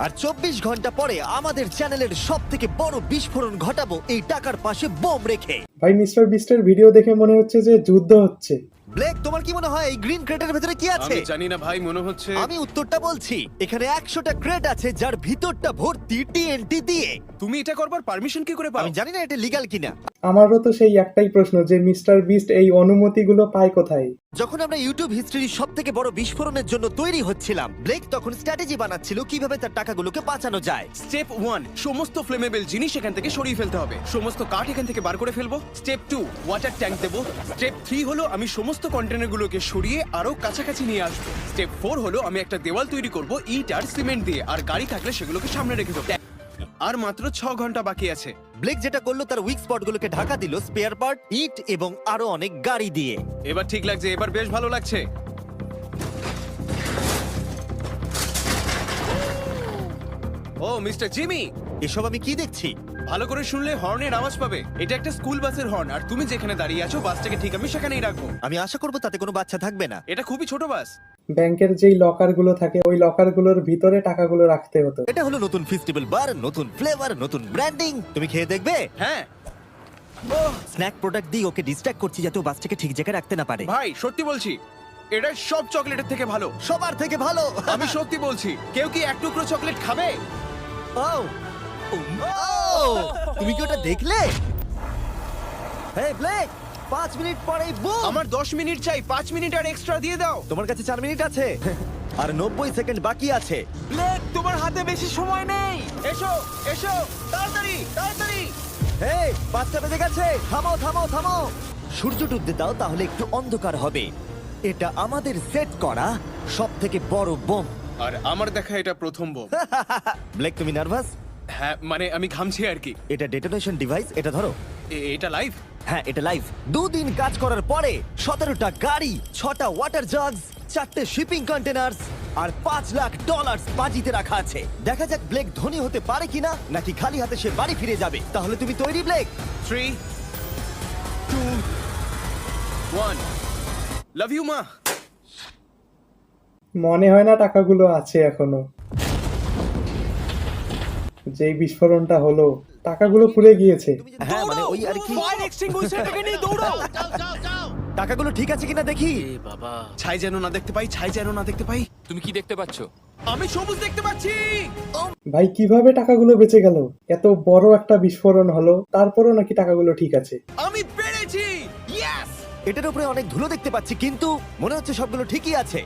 আর 24 ঘন্টা পরে আমাদের চ্যানেলের সবথেকে বড় বিস্ফোরণ ঘটাবো এই টাকার পাশে বোম রেখে। ভাই মিস্টার বিস্টের ভিডিও দেখে মনে হচ্ছে যে যুদ্ধ হচ্ছে। ব্লেক, তোমার কি মনে হয় এই গ্রিন ক্রেটের ভেতরে কি আছে? আমি জানি না ভাই, মনে হচ্ছে আমি উত্তরটা বলছি। এখানে 100টা ক্রেট আছে যার ভিতরটা ভর্তি টিএনটি দিয়ে। তুমি এটা করবার পারমিশন কি করে পাও? আমি জানি না এটা লিগ্যাল কিনা। আমারও তো সেই একটাই প্রশ্ন যে মিস্টার বিস্ট এই অনুমতিগুলো পায় কোথায়? যখন আমরা ইউটিউব হিস্ট্রির সব থেকে বড় বিস্ফোরণের জন্য তৈরি হচ্ছিলাম, ব্লেক তখন স্ট্র্যাটেজি বানাচ্ছিল কিভাবে তার টাকাগুলোকে বাঁচানো যায়। স্টেপ 1, সমস্ত ফ্লেমেবল জিনিস এখান থেকে সরিয়ে ফেলতে হবে। সমস্ত কাঠ এখান থেকে বার করে ফেলবো। স্টেপ 2, ওয়াটার ট্যাঙ্ক দেবো। স্টেপ 3 হলো আমি সমস্ত কন্টেনারগুলোকে সরিয়ে আরো কাছাকাছি নিয়ে আসবো। স্টেপ 4 হলো আমি একটা দেওয়াল তৈরি করব ইট আর সিমেন্ট দিয়ে, আর গাড়ি থাকলে সেগুলোকে সামনে রেখে দেবো। আর মাত্র 6 ঘন্টা বাকি আছে। ব্লেক যেটা করলো তার উইক স্পটগুলোকে ঢাকা দিল স্পেয়ার পার্ট, ইট এবং আরো অনেক গাড়ি দিয়ে। এবার ঠিক লাগছে, এবার বেশ ভালো লাগছে। ও মিস্টার জিমি, এসব আমি কি দেখছি? ভালো করে শুনলে হর্নের আওয়াজ পাবে। এটা একটা স্কুল বাসের হর্ন, আর তুমি যেখানে দাঁড়িয়ে আছো বাসটাকে ঠিক আমি সেখানেই রাখবো। আমি আশা করবো তাতে কোনো বাচ্চা থাকবে না। এটা খুবই ছোট বাস। ব্যাংকের যেই লকারগুলো থাকে ওই লকারগুলোর ভিতরে টাকাগুলো রাখতে হতো। এটা হলো নতুন ফেস্টিভ্যাল বার, নতুন ফ্লেভার, নতুন ব্র্যান্ডিং। তুমি খেয়ে দেখবে? হ্যাঁ স্ন্যাক প্রোডাক্ট দিয়ে ওকে ডিস্ট্র্যাক্ট করছি যাতে ও বাচ্চাকে ঠিক জায়গায় রাখতে না পারে। ভাই, সত্যি বলছি এটা সব চকলেটের থেকে ভালো। সবার থেকে ভালো। আমি সত্যি বলছি। কেউ কি এক টুকরো চকলেট খাবে? ও তুমি কি ওটা দেখলে? হেই ব্লেক, 5 মিনিট পরেই বুম। আমার 10 মিনিট চাই, 5 মিনিট আর এক্সট্রা দিয়ে দাও। তোমার কাছে 4 মিনিট আছে আর 90 সেকেন্ড বাকি আছে। ব্লেক, তোমার হাতে বেশি সময় নেই। এসো এসো, তাড়াতাড়ি তাড়াতাড়ি। হেই, 5টা বেজে গেছে। থামো থামো থামো। সূর্য ডুবতে দাও, তাহলে একটু অন্ধকার হবে। এটা আমাদের সেট করা সব থেকে বড় বোম। আর আমার দেখা এটা প্রথম বোম। ব্লেক, তুমি নার্ভাস? হ্যাঁ, মানে আমি ঘামছি আর কি। এটা ডেটোনেশন ডিভাইস, এটা ধরো। এটা লাইভ? হ্যাঁ, এটা লাইভ। 2 দিন কাজ করার পরে 17টা গাড়ি, 6টা ওয়াটার জাগস, 4টে শিপিং কন্টেনার্স আর $5 লাখ বাজিতে রাখা আছে। দেখা যাক ব্লেক ধনী হতে পারে কিনা, নাকি খালি হাতে সে বাড়ি ফিরে যাবে। তাহলে তুমি তৈরি ব্লেক? 3, 2, 1। লাভ ইউ মা। মনে হয় না টাকাগুলো আছে এখনো। যেই বিস্ফোরণটা হলো টাকাগুলো পুড়ে গিয়েছে। হ্যাঁ, মানে ওই আর কি। ফায়ার এক্সটিংগুইশারটাকে নিয়ে দৌড়াও। টাকাগুলো ঠিক আছে কিনা দেখি। ছাই যেন না দেখতে পাই, ছাই যেন না দেখতে পাই। তুমি কি দেখতে পাচ্ছো? আমি সবুজ দেখতে পাচ্ছি। ভাই কিভাবে টাকাগুলো বেঁচে গেল? এত বড় একটা বিস্ফোরণ হলো তারপরও নাকি টাকাগুলো ঠিক আছে। আমি পেরেছি। ইয়েস। এটার উপরে অনেক ধুলো দেখতে পাচ্ছি, কিন্তু মনে হচ্ছে সবগুলো ঠিকই আছে।